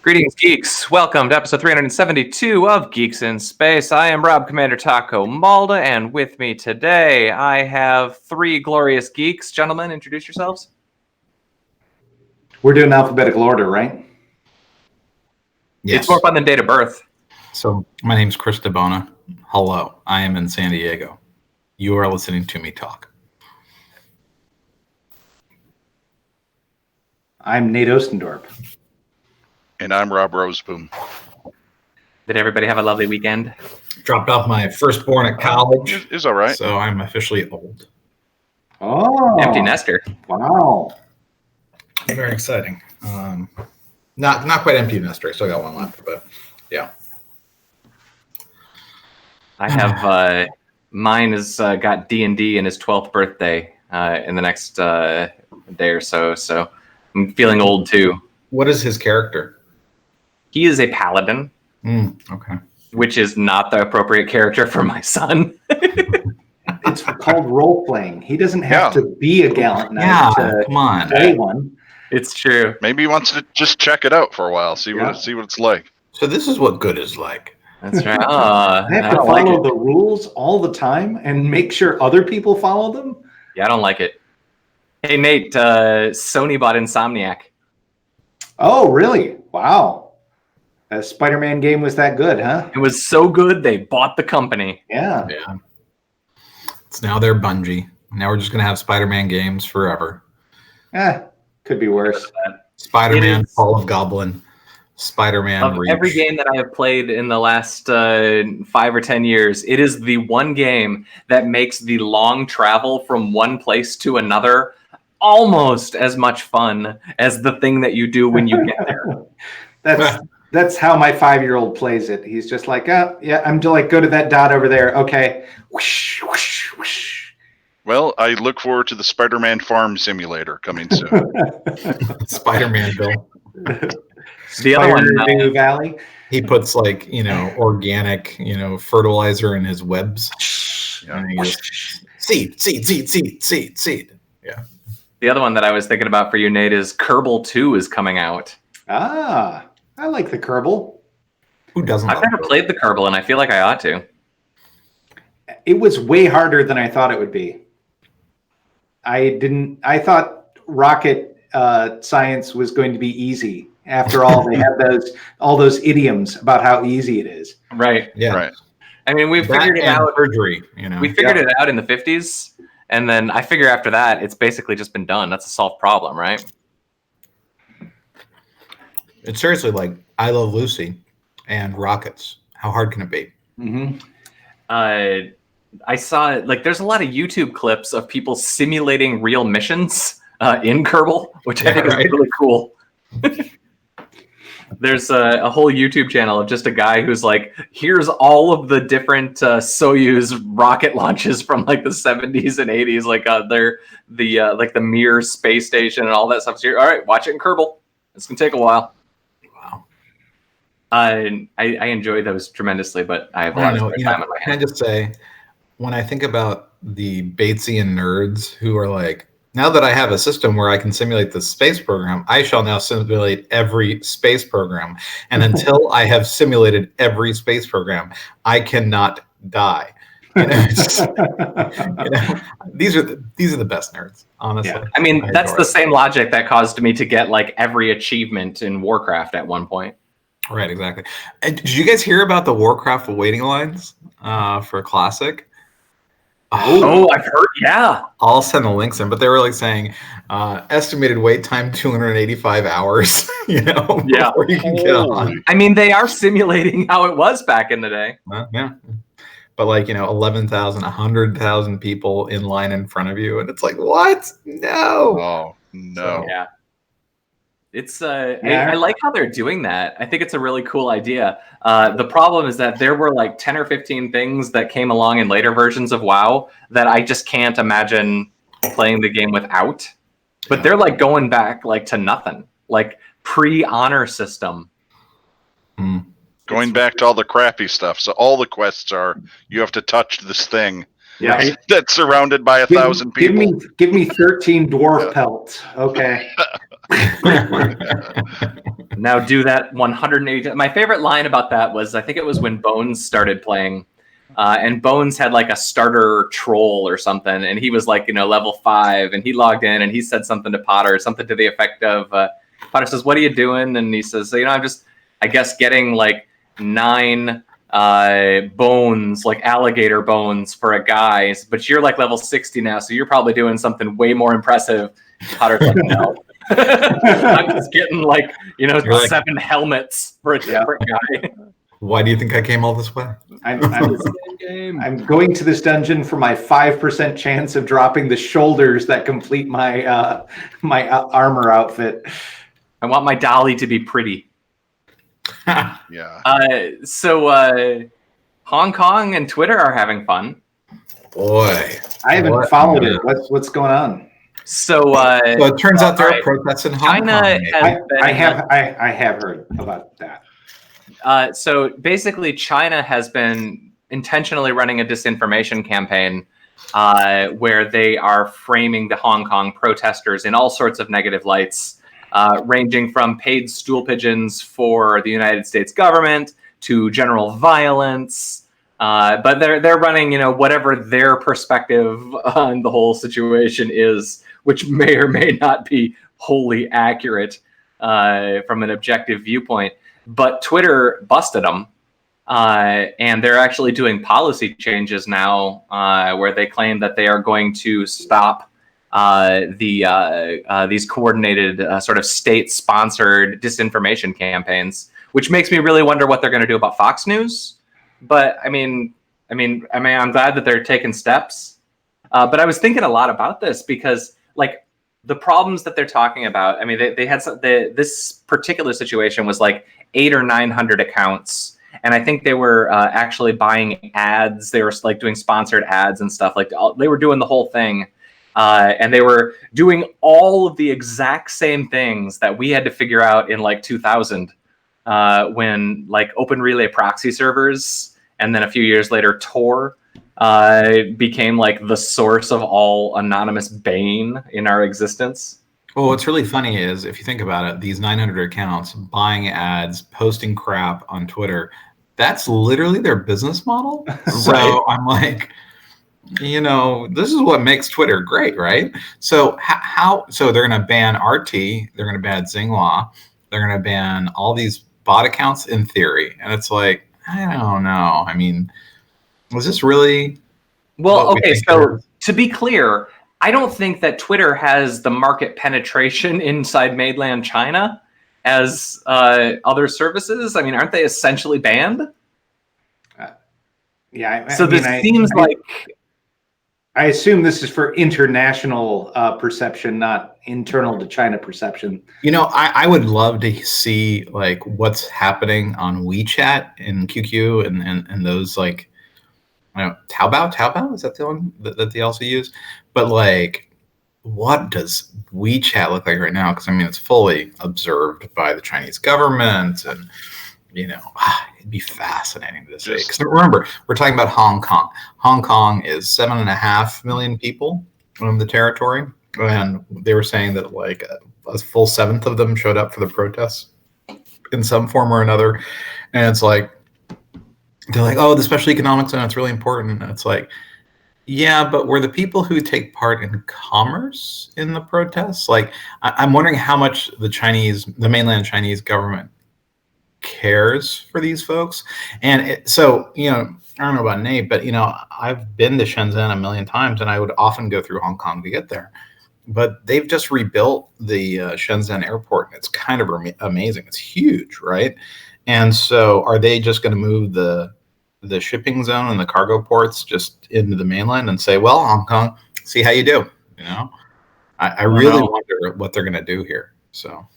Greetings, geeks. Welcome to episode 372 of Geeks in Space. I am Rob Commander Taco Malda, and with me today I have three glorious geeks. Gentlemen, introduce yourselves. We're doing alphabetical order, right? Yes. It's more fun than date of birth. So, my name's Chris DeBona. Hello, I am in San Diego. You are listening to me talk. I'm Nate Ostendorp. And I'm Rob Roseboom. Did everybody have a lovely weekend? Dropped off my firstborn at college. It's all right. So I'm officially old. Oh. Empty nester. Wow. Very exciting. Not quite empty nester. I still got one left, but yeah. I have, mine has got D&D in his 12th birthday in the next day or so. So I'm feeling old too. What is his character? He is a paladin. Okay. Which is not the appropriate character for my son. It's called role playing. He doesn't have to be a gallant knight to come on. play one. It's true. Maybe he wants to just check it out for a while, see what it's like. So this is what good is like. That's right. They have to follow the rules all the time and make sure other people follow them. Yeah, I don't like it. Hey Nate, Sony bought Insomniac. Oh, really? Wow. A Spider-Man game was that good, huh? It was so good they bought the company. Yeah. It's now their Bungie. Now we're just gonna have Spider-Man games forever. Could be worse. Spider-Man, Fall of Goblin, Spider-Man. Reach. Every game that I have played in the last 5 or 10 years, it is the one game that makes the long travel from one place to another almost as much fun as the thing that you do when you get there. That's how my 5-year-old plays it. He's just like, I'm to go to that dot over there. Okay. Whoosh, whoosh, whoosh. Well, I look forward to the Spider-Man Farm Simulator coming soon. Spider-Man Bill. The other one, Valley. He puts organic, fertilizer in his webs. And he just, seed. Yeah. The other one that I was thinking about for you, Nate, is Kerbel 2 is coming out. I like the Kerbel. Who doesn't? I've never played the Kerbel, and I feel like I ought to. It was way harder than I thought it would be. I thought rocket science was going to be easy. After all, they have all those idioms about how easy it is. Right. Yeah. Right. I mean, we figured it out. Surgery, We figured it out in the 50s, and then I figure after that, it's basically just been done. That's a solved problem, right? It's seriously like I Love Lucy and rockets. How hard can it be? Mm-hmm. I saw there's a lot of YouTube clips of people simulating real missions in Kerbel, which I think is really cool. There's a whole YouTube channel of just a guy who's like, here's all of the different Soyuz rocket launches from the 70s and 80s, they're the Mir space station and all that stuff. So all right, watch it in Kerbel. It's gonna take a while. Wow. I enjoy those tremendously, but I have a lot of time in my hand. Can I just say, when I think about the Batesian nerds who are like, now that I have a system where I can simulate the space program, I shall now simulate every space program. And until I have simulated every space program, I cannot die. These are the best nerds, honestly. Yeah. I mean, that's the same logic that caused me to get every achievement in Warcraft at one point. Right, exactly. Did you guys hear about the Warcraft waiting lines for Classic? Oh, I've heard. Yeah, I'll send the links in, but they were saying estimated wait time 285 hours. Before you can get on. I mean, they are simulating how it was back in the day. Yeah, but 11,000, 100,000 people in line in front of you, and it's what? No. Oh no. So, yeah. It's I like how they're doing that. I think it's a really cool idea. The problem is that there were 10 or 15 things that came along in later versions of WoW that I just can't imagine playing the game without. But they're going back to nothing, pre-honor system. Going back to all the crappy stuff. So all the quests are you have to touch this thing. Yeah. That's surrounded by 1,000 people. Give me 13 dwarf pelts. Okay. Now do that 180. My favorite line about that was, I think it was when Bones started playing, and Bones had like a starter troll or something, and he was like, level 5, and he logged in and he said something to Potter, something to the effect of, Potter says, "What are you doing?" And he says, "I'm just, I guess, getting like 9 bones, like alligator bones for a guy, but you're like level 60 now, so you're probably doing something way more impressive." Potter's like, "No." I'm just getting like 7 helmets for a different guy. Why do you think I came all this way? I'm going to this dungeon for my 5% chance of dropping the shoulders that complete my my armor outfit. I want my dolly to be pretty. Yeah. So Hong Kong and Twitter are having fun. Boy, I haven't followed it. What's going on? So it turns out there are protests in Hong Kong. I have heard about that. So basically, China has been intentionally running a disinformation campaign where they are framing the Hong Kong protesters in all sorts of negative lights, ranging from paid stool pigeons for the United States government to general violence. But they're running, whatever their perspective on the whole situation is, which may or may not be wholly accurate from an objective viewpoint. But Twitter busted them, and they're actually doing policy changes now where they claim that they are going to stop these coordinated sort of state-sponsored disinformation campaigns, which makes me really wonder what they're going to do about Fox News. But I'm glad that they're taking steps. But I was thinking a lot about this because, like, the problems that they're talking about. I mean, they had this particular situation was like 800 or 900 accounts, and I think they were actually buying ads. They were like doing sponsored ads and stuff. Like they were doing the whole thing, and they were doing all of the exact same things that we had to figure out in like 2000 when like Open Relay proxy servers. And then a few years later, Tor became like the source of all anonymous bane in our existence. Well, what's really funny is if you think about it, these 900 accounts buying ads, posting crap on Twitter, that's literally their business model. So I'm like, this is what makes Twitter great, right? So so they're going to ban RT, they're going to ban Xinhua, they're going to ban all these bot accounts in theory. And it's like, I don't know. I mean, was this really? Well, okay. So to be clear, I don't think that Twitter has the market penetration inside mainland China as other services. I mean, aren't they essentially banned? Yeah. This seems like. I assume this is for international perception, not internal to China perception. I would love to see like what's happening on WeChat and QQ and those like, Taobao, is that the one that they also use? But like, what does WeChat look like right now? Because it's fully observed by the Chinese government, and it'd be fascinating to see. Because remember, we're talking about Hong Kong. Hong Kong is 7.5 million people from the territory, and they were saying that like a full 1/7 of them showed up for the protests in some form or another. And it's like, they're like, oh, the special economic zone, it's really important. And it's like, yeah, but were the people who take part in commerce in the protests? Like, I'm wondering how much the mainland Chinese government cares for these folks. And I don't know about Nate, but I've been to Shenzhen a million times, and I would often go through Hong Kong to get there. But they've just rebuilt the Shenzhen airport, and it's kind of amazing. It's huge, right? And so, are they just going to move the shipping zone and the cargo ports just into the mainland and say, "Well, Hong Kong, see how you do"? I really wonder what they're going to do here. So.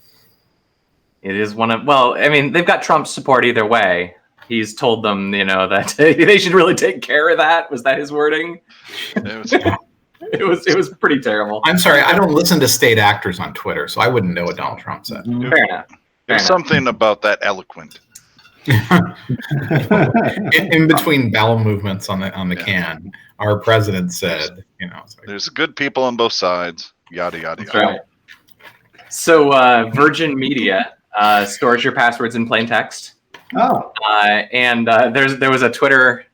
It is they've got Trump's support either way. He's told them, that they should really take care of that. Was that his wording? It was pretty terrible. I'm sorry, I don't listen to state actors on Twitter, so I wouldn't know what Donald Trump said. Fair enough. There's something about that eloquent. in between bowel movements on the can, our president said, it's like, there's good people on both sides. Yada yada yada. Right. So Virgin Media stores your passwords in plain text. Oh. And there was a Twitter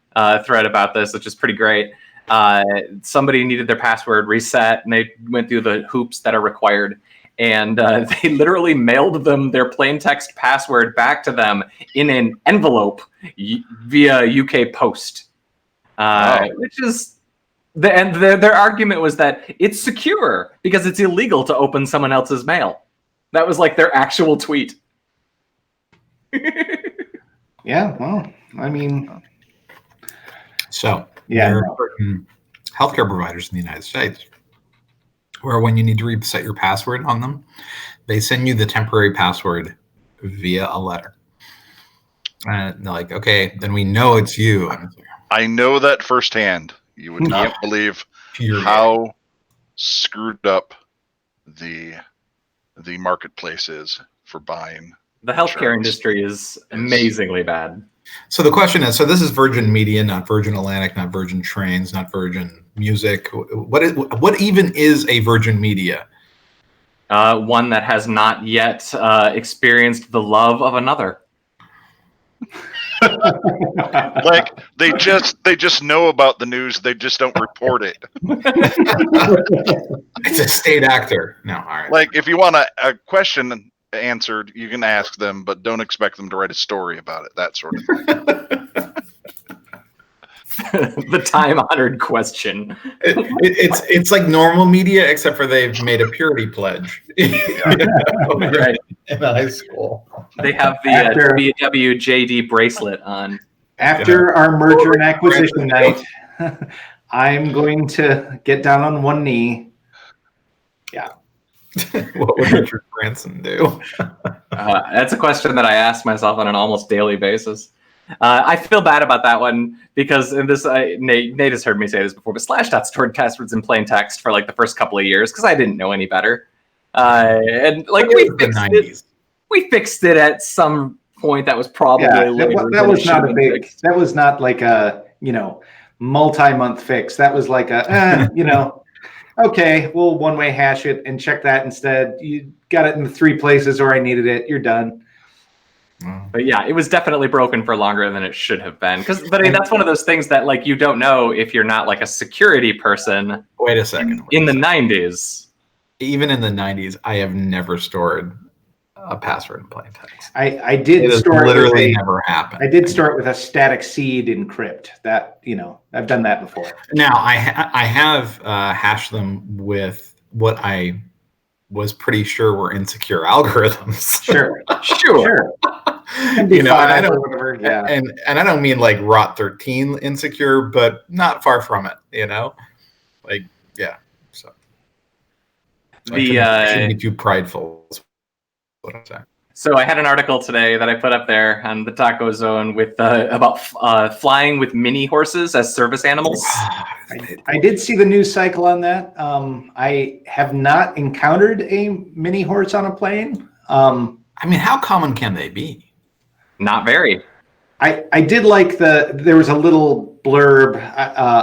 thread about this, which is pretty great. Somebody needed their password reset, and they went through the hoops that are required. And they literally mailed them their plain text password back to them in an envelope via UK Post, which is their argument was that it's secure because it's illegal to open someone else's mail. That was like their actual tweet. Yeah, well, I mean, so yeah, there are certain healthcare providers in the United States where when you need to reset your password on them, they send you the temporary password via a letter. And they're like, okay, then we know it's you. I know that firsthand. You would not believe how screwed up the marketplace is for buying. The healthcare industry is amazingly bad. So the question is, so this is Virgin Media, not Virgin Atlantic, not Virgin Trains, not Virgin Music. What even is a Virgin Media? One that has not yet experienced the love of another. Like they just know about the news, they just don't report it. It's a state actor. No, all right. Like if you want a question answered, you can ask them, but don't expect them to write a story about it. That sort of thing. The time-honored question. It's like normal media, except for they've made a purity pledge. Right. In high school. They have the WWJD bracelet on. After our merger and acquisition night, I'm going to get down on one knee. Yeah. What would Richard Branson do? That's a question that I ask myself on an almost daily basis. I feel bad about that one because Nate has heard me say this before, but Slashdot stored passwords in plain text for like the first couple of years because I didn't know any better. And like we fixed it at some point. That was probably that was not a big. Fixed. That was not like a multi-month fix. That was like a okay, we'll one-way hash it and check that instead. You got it in the 3 places where I needed it. You're done. But yeah, it was definitely broken for longer than it should have been. But I mean, that's one of those things that like you don't know if you're not like a security person. Wait a second. In the 90s. Even in the 90s, I have never stored a password in plain text. I did store literally never happened. I did store it with a static seed encrypt. That I've done that before. Now I have hashed them with what I was pretty sure were insecure algorithms. Sure. And I don't, and I don't mean like ROT 13 insecure, but not far from it. Like yeah. So I shouldn't be too prideful. Is what I'm saying. So I had an article today that I put up there on the Taco Zone with about flying with mini horses as service animals. I did see the news cycle on that. I have not encountered a mini horse on a plane. I mean, how common can they be? Not very. I did like there was a little blurb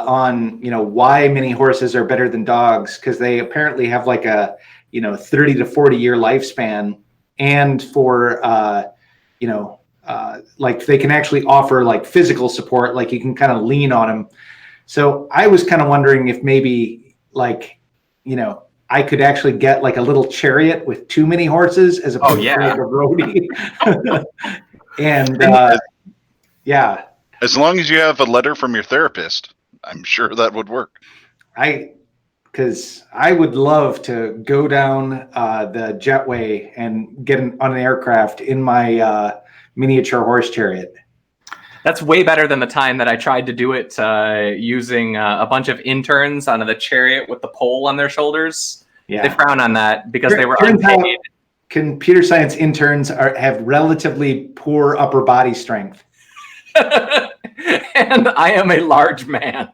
on why mini horses are better than dogs, because they apparently have like a 30 to 40 year lifespan, and for like they can actually offer like physical support, like you can kind of lean on them. So I was kind of wondering if maybe like I could actually get like a little chariot with 2 mini horses as opposed to like a roadie. And yeah. As long as you have a letter from your therapist, I'm sure that would work. Because I would love to go down the jetway and get on an aircraft in my miniature horse chariot. That's way better than the time that I tried to do it using a bunch of interns on the chariot with the pole on their shoulders. Yeah. They frown on that because they were unpaid. Computer science interns have relatively poor upper body strength. And I am a large man.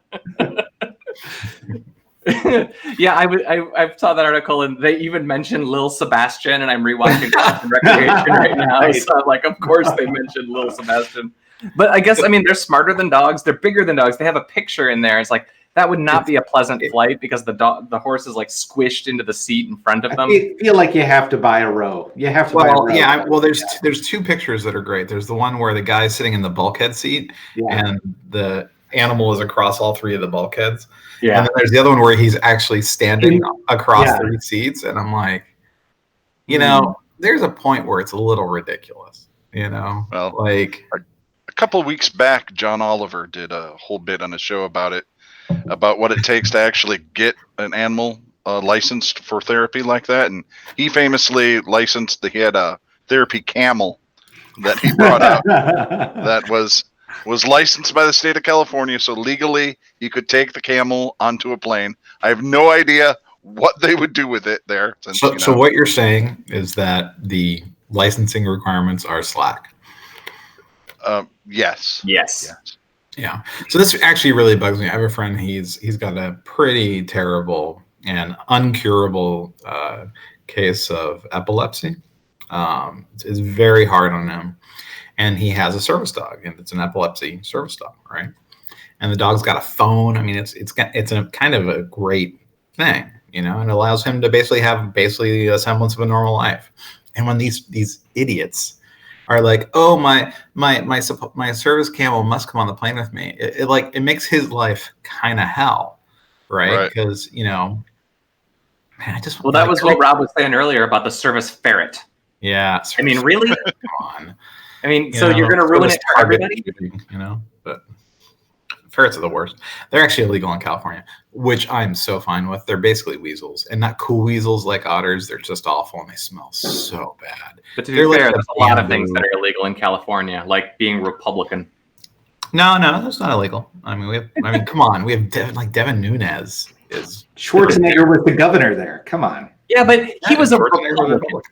Yeah, I saw that article, and they even mentioned Lil Sebastian, and I'm rewatching Parks and Recreation right now. So I'm like, of course they mentioned Lil Sebastian. But I guess, they're smarter than dogs. They're bigger than dogs. They have a picture in there. It's like, that would not be a pleasant flight because the horse is like squished into the seat in front of them. I feel like you have to buy a row. You have to buy a row. Yeah. Well, there's two pictures that are great. There's the one where the guy's sitting in the bulkhead seat, and the animal is across all three of the bulkheads. Yeah. And then there's the other one where he's actually standing across 3 seats, and I'm like, you know, there's a point where it's a little ridiculous. You know, well, like a couple of weeks back, John Oliver did a whole bit on a show about it. About what it takes to actually get an animal licensed for therapy like that, and he famously licensed. He had a therapy camel that he brought out that was licensed by the state of California, so legally you could take the camel onto a plane. I have no idea what they would do with it there. Since, so what you're saying is that the licensing requirements are slack. Yes. Yeah. So this actually really bugs me. I have a friend. He's got a pretty terrible and uncurable case of epilepsy. It's very hard on him, and he has a service dog, and it's an epilepsy service dog, right? And the dog's got a phone. I mean, it's a kind of a great thing, you know, and it allows him to basically have a semblance of a normal life. And when these idiots are like, oh, my service camel must come on the plane with me. It makes his life kind of hell, right? Because man, that was what Rob was saying earlier about the service ferret. Yeah, I mean, really? Come on. I mean, you're going to ruin it for everybody? But ferrets are the worst. They're actually illegal in California, which I'm so fine with. They're basically weasels, and not cool weasels like otters. They're just awful, and they smell so bad. But to be fair, there's a lot of things that are illegal in California, like being Republican. No, that's not illegal. I mean, come on. We have Devin Nunes is Schwarzenegger was the governor there. Come on. Yeah, but he was a Republican.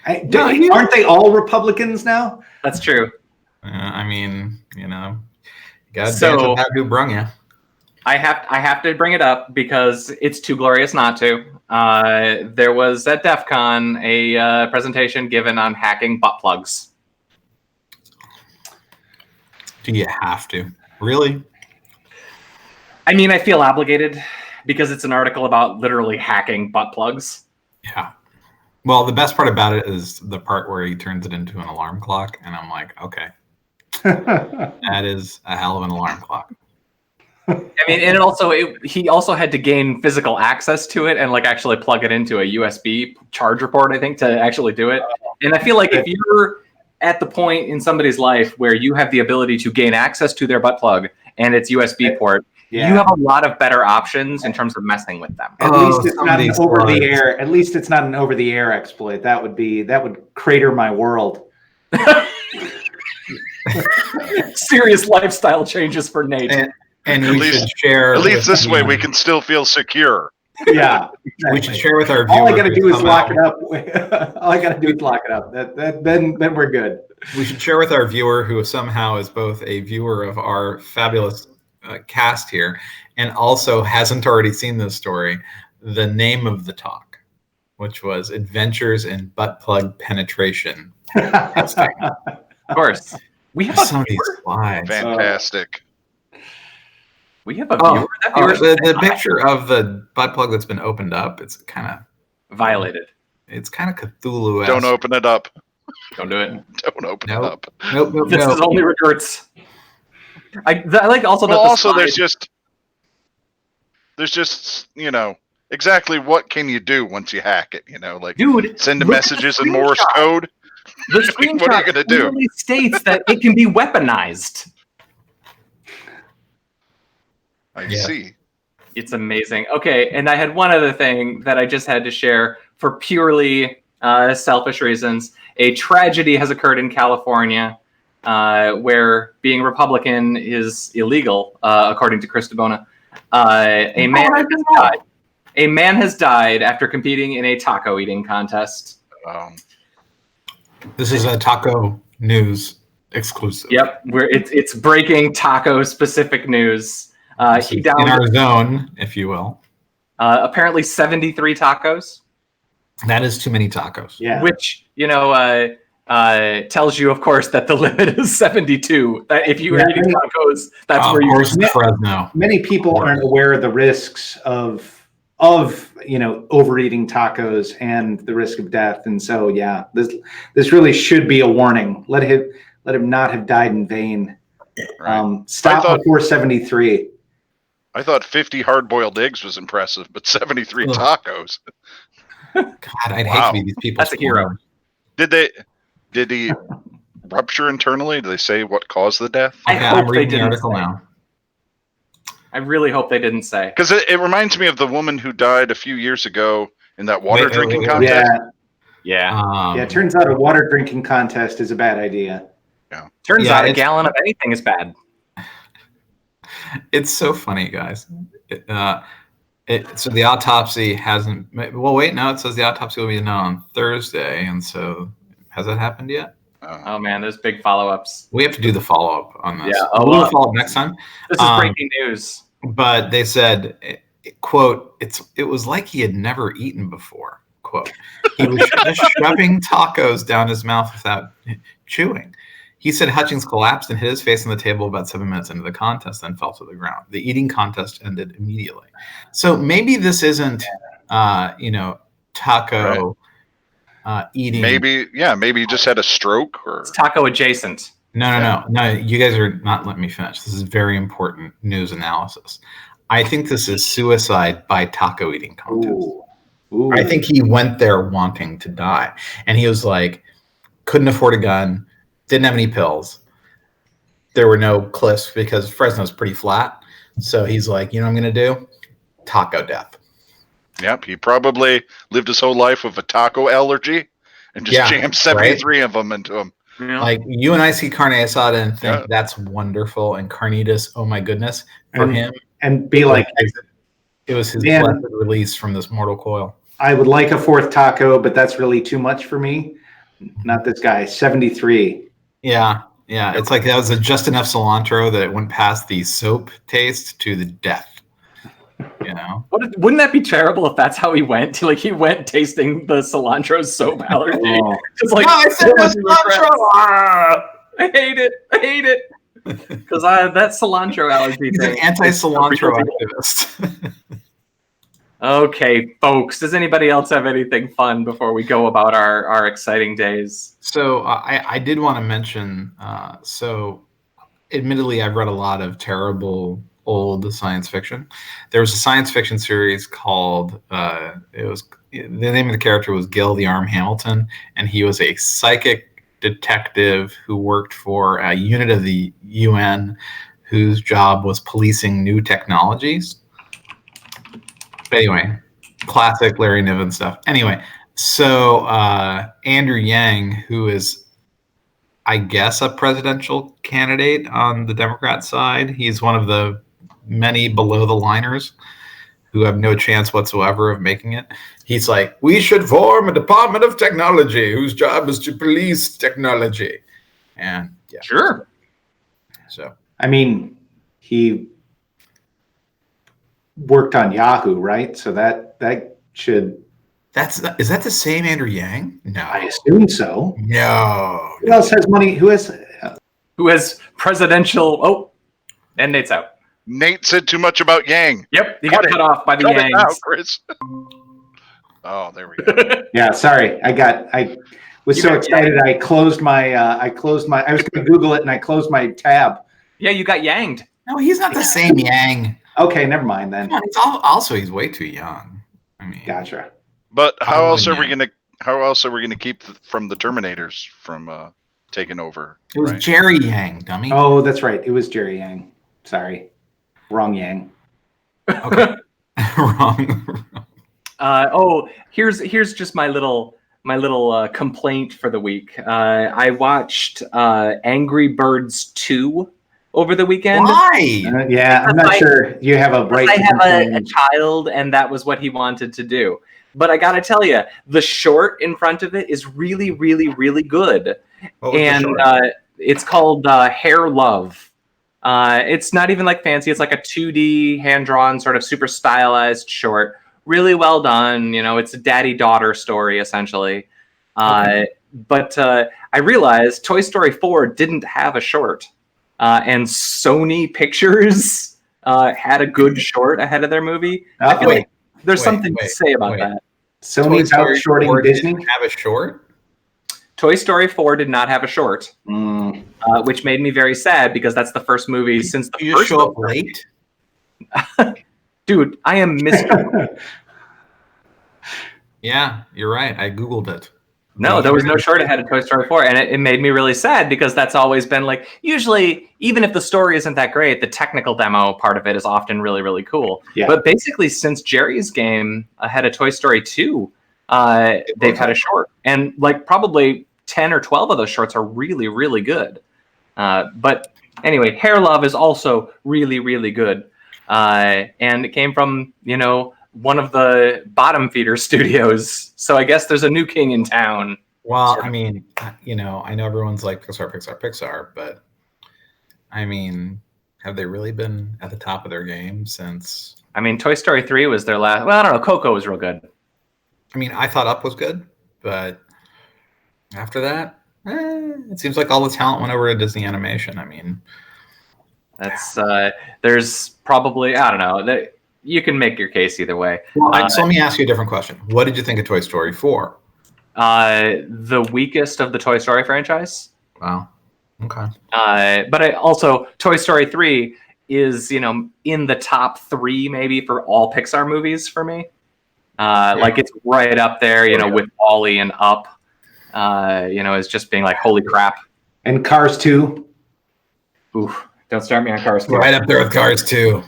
Aren't they all Republicans now? That's true. I mean, God damn it, who brung you. I have to bring it up because it's too glorious not to. There was at DEF CON a presentation given on hacking butt plugs. Do you have to? Really? I mean, I feel obligated because it's an article about literally hacking butt plugs. Yeah. Well, the best part about it is the part where he turns it into an alarm clock, and I'm like, okay. That is a hell of an alarm clock. I mean, and he also had to gain physical access to it and actually plug it into a USB charger port, I think, to actually do it. And I feel like if you're at the point in somebody's life where you have the ability to gain access to their butt plug and its USB port, you have a lot of better options in terms of messing with them. At least it's not an over the air. At least it's not an over the air exploit. That would crater my world. Serious lifestyle changes for Nate. And we should share. At least this way we can still feel secure. Yeah, exactly. We should share with our viewers. All I got to do is lock it up. All I got to do is lock it up. Then we're good. We should share with our viewer, who somehow is both a viewer of our fabulous cast here and also hasn't already seen this story, the name of the talk, which was Adventures in Butt Plug Penetration. Of course. We have some of these slides. Fantastic. We have a viewer. The picture of the butt plug that's been opened up, it's kind of violated. It's kind of Cthulhu-esque. Don't open it up. Don't do it. Don't open it up. Nope. This is only regrets. I like also that. Also, there's just exactly what can you do once you hack it? Dude, send messages in Morse code. The screenshot what are you going to do? Clearly states that it can be weaponized. I see. It's amazing. Okay, and I had one other thing that I just had to share for purely selfish reasons. A tragedy has occurred in California where being Republican is illegal, according to Chris DeBona. A man has died after competing in a taco eating contest. This is a Taco News exclusive. Yep, it's breaking taco specific news. He downed in our zone, if you will. Apparently 73 tacos. That is too many tacos. Yeah. Which, tells you, of course, that the limit is 72. That if you are eating tacos, that's where you. Fresno. Many people aren't aware of the risks of overeating tacos and the risk of death, and so this really should be a warning. Let him not have died in vain. Right. Stop before 73. I thought 50 hard-boiled eggs was impressive, but 73 tacos. God, I'd hate to be these people. That's a hero. Did he rupture internally? Did they say what caused the death? I'm reading the article now. I really hope they didn't say. Because it reminds me of the woman who died a few years ago in that water drinking contest. Yeah. It turns out a water drinking contest is a bad idea. Yeah. Turns out a gallon of anything is bad. It's so funny, guys. So the autopsy hasn't. Well, wait. No, it says the autopsy will be done on Thursday, and so has that happened yet? Oh man, there's big follow-ups. We have to do the follow-up on this. Yeah, we'll follow up next time. This is breaking news. But they said, quote, it was like he had never eaten before. Quote, he was just shoving tacos down his mouth without chewing. He said Hutchings collapsed and hit his face on the table about 7 minutes into the contest, then fell to the ground. The eating contest ended immediately. So maybe this isn't, taco eating. Maybe he just had a stroke. Or it's taco adjacent. No. You guys are not letting me finish. This is very important news analysis. I think this is suicide by taco eating contest. Ooh. I think he went there wanting to die, and he was like, couldn't afford a gun. Didn't have any pills. There were no cliffs because Fresno's pretty flat. So he's like, what I'm going to do? Taco death. Yep. He probably lived his whole life with a taco allergy and just jammed 73 of them into him. Yeah. Like you and I see carne asada and think that's wonderful. And carnitas, oh my goodness, for him. And be like, it was his blessed release from this mortal coil. I would like a fourth taco, but that's really too much for me. Not this guy, 73. Yeah. It's like that was just enough cilantro that it went past the soap taste to the death. Wouldn't that be terrible if that's how he went? Like he went tasting the cilantro soap allergy. It's like, I said cilantro. I hate it. Because that cilantro allergy He's thing. An anti-cilantro activist. Okay, folks. Does anybody else have anything fun before we go about our exciting days? So I did want to mention. So, admittedly, I've read a lot of terrible old science fiction. There was a science fiction series called. The name of the character was Gil the Arm Hamilton, and he was a psychic detective who worked for a unit of the UN whose job was policing new technologies. But anyway, classic Larry Niven stuff. Anyway, so Andrew Yang, who is, I guess, a presidential candidate on the Democrat side, he's one of the many below the liners who have no chance whatsoever of making it. He's like, we should form a Department of Technology whose job is to police technology. And sure. So, I mean, he worked on Yahoo, right? So that should. Is that the same Andrew Yang? No, I assume so. No. Who else has money? Who has presidential? Oh, and Nate's out. Nate said too much about Yang. Yep, he got cut off by the Yangs. Now, Chris. Oh, there we go. Yeah, sorry. I was so excited. I was going to Google it and I closed my tab. Yeah, you got yanged. No, he's not the same Yang. Okay, never mind then. He's way too young. I mean, gotcha. But how else are we gonna keep from the Terminators from taking over? It was Jerry Yang, dummy. Oh, that's right. It was Jerry Yang. Sorry, wrong Yang. Okay, wrong. Here's just my little complaint for the week. I watched Angry Birds 2 over the weekend. Why? I'm not sure you have a right. I have a child, and that was what he wanted to do. But I gotta tell you, the short in front of it is really, really, really good. And it's called Hair Love. It's not even like fancy. It's like a 2D hand-drawn, sort of super stylized short. Really well done. It's a daddy-daughter story, essentially. but I realized Toy Story 4 didn't have a short, and Sony Pictures had a good short ahead of their movie. I feel like there's something to say about that. Sony's outshorting Disney. Didn't have a short. Toy Story 4 did not have a short, which made me very sad because that's the first movie since the first. You show up late, dude. I am Mr. Yeah, you're right. I Googled it. No, there was no short ahead of Toy Story 4, and it made me really sad because that's always been like, usually, even if the story isn't that great, the technical demo part of it is often really, really cool. Yeah. But basically, since Jerry's Game ahead of Toy Story 2, they've had a short. And like probably 10 or 12 of those shorts are really, really good. But anyway, Hair Love is also really, really good. And it came from, one of the bottom feeder studios. So I guess there's a new king in town. Well, I mean, I know everyone's like Pixar, but I mean, have they really been at the top of their game since? I mean, Toy Story 3 was their last. Well, I don't know. Coco was real good. I mean, I thought Up was good, but after that, it seems like all the talent went over to Disney Animation. I mean, that's there's probably, I don't know. You can make your case either way. Well, so let me ask you a different question. What did you think of Toy Story 4? The weakest of the Toy Story franchise. Wow. Okay. But also Toy Story 3 is, in the top 3 maybe for all Pixar movies for me. Like it's right up there, with WALL-E and Up. As just being like, holy crap. And Cars 2. Oof. Don't start me on Cars 2. Right up there with Cars 2.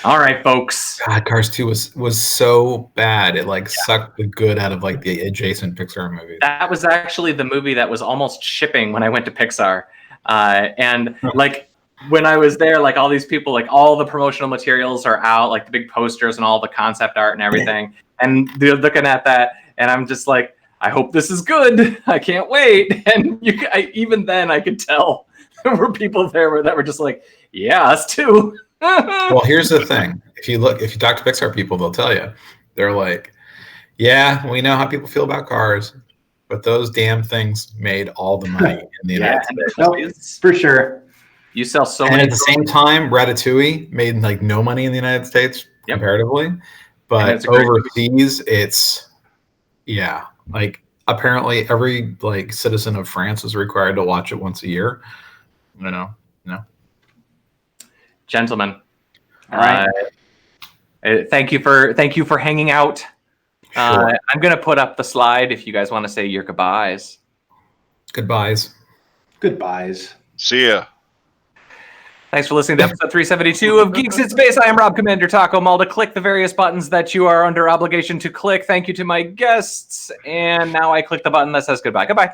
All right, folks. God, Cars 2 was so bad. It sucked the good out of like the adjacent Pixar movies. That was actually the movie that was almost shipping when I went to Pixar. And like when I was there, like all these people, like all the promotional materials are out, like the big posters and all the concept art and everything. And they're looking at that, and I'm just like, I hope this is good. I can't wait. And even then, I could tell there were people there that were just like, yeah, us too. Well, here's the thing. If you talk to Pixar people, they'll tell you. They're like, yeah, we know how people feel about Cars, but those damn things made all the money in the United States. For sure. You sell so and many. At the same time, Ratatouille made like no money in the United States comparatively, but overseas, it's like apparently every like citizen of France is required to watch it once a year. Gentlemen, all right. Thank you for hanging out. Sure. I'm gonna put up the slide if you guys want to say your goodbyes. Goodbyes. See ya. Thanks for listening to episode 372 of Geeks in Space. I am Rob Commander Taco Malta. Click the various buttons that you are under obligation to click. Thank you to my guests. And now I click the button that says goodbye. Goodbye.